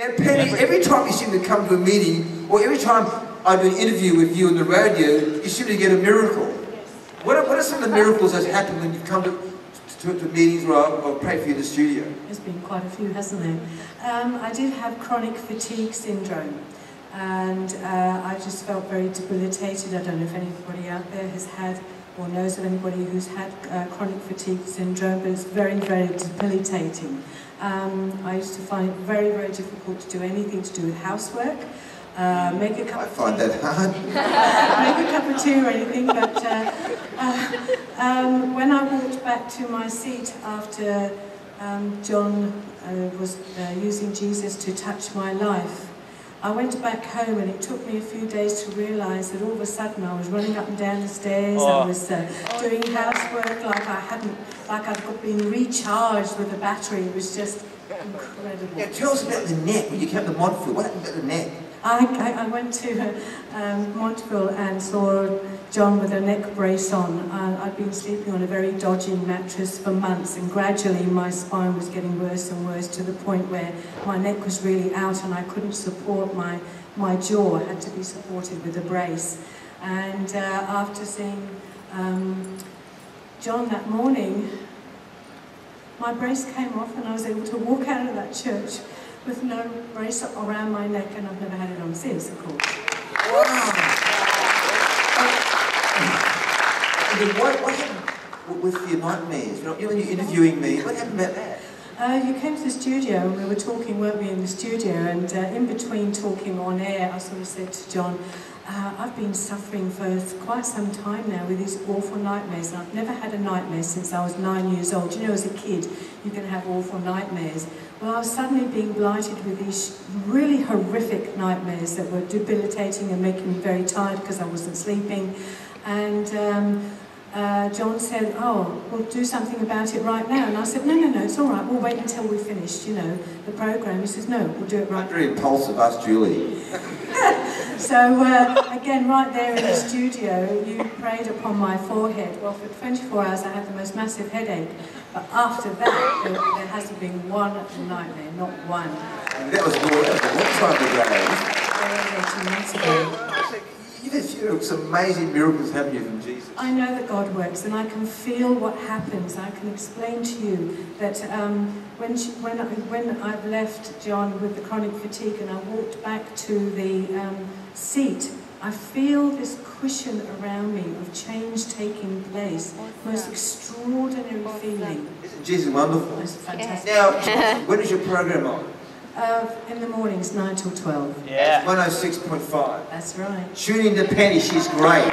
Now, Penny, every time you seem to come to a meeting, or every time I do an interview with you on the radio, you seem to get a miracle. Yes. What are some of the miracles that happen when you come to meetings or pray for you in the studio? There's been quite a few, hasn't there? I did have chronic fatigue syndrome, and I just felt very debilitated. I don't know if anybody out there has had or knows of anybody who's had chronic fatigue syndrome, but it's very, very debilitating. I used to find it very, very difficult to do anything to do with housework. Make a cup of tea. I find that hard. Make a cup of tea or anything, but when I walked back to my seat after John was using Jesus to touch my life, I went back home, and it took me a few days to realise that all of a sudden I was running up and down the stairs. I was doing housework like I'd been recharged with a battery. It was just incredible. Yeah, tell us about the neck. When you came to Montville, what happened to the neck? I went to Montville and saw John with a neck brace on. I'd been sleeping on a very dodgy mattress for months, and gradually my spine was getting worse and worse to the point where my neck was really out and I couldn't support my jaw. I had to be supported with a brace. And after seeing John that morning, my brace came off and I was able to walk out of that church with no brace around my neck, and I've never had it on since, of course. Wow! What happened with your nightmares? You know, when you're interviewing me, what happened about that? You came to the studio and we were talking, weren't we, in the studio, and in between talking on air, I sort of said to John, I've been suffering for quite some time now with these awful nightmares, and I've never had a nightmare since I was 9 years old. You know, as a kid, you can have awful nightmares. Well, I was suddenly being blighted with these really horrific nightmares that were debilitating and making me very tired because I wasn't sleeping. And John said, oh, we'll do something about it right now. And I said, no, it's all right. We'll wait until we finish, you know, the program. He says, no, we'll do it right now. Very impulsive, us, Julie. So, again, right there in the studio, you prayed upon my forehead. Well, for 24 hours I had the most massive headache. But after that, there hasn't been one nightmare, not one. And that was more than what time of day? 18 months ago. You know, some amazing miracles happen here from Jesus. I know that God works, and I can feel what happens. I can explain to you that when I've left John with the chronic fatigue and I walked back to the seat, I feel this cushion around me of change taking place. Most extraordinary feeling. Isn't Jesus wonderful? It's fantastic. Now, when is your program on? In the mornings, 9 till 12. Yeah. 106.5. That's right. Tune in to Penny, she's great.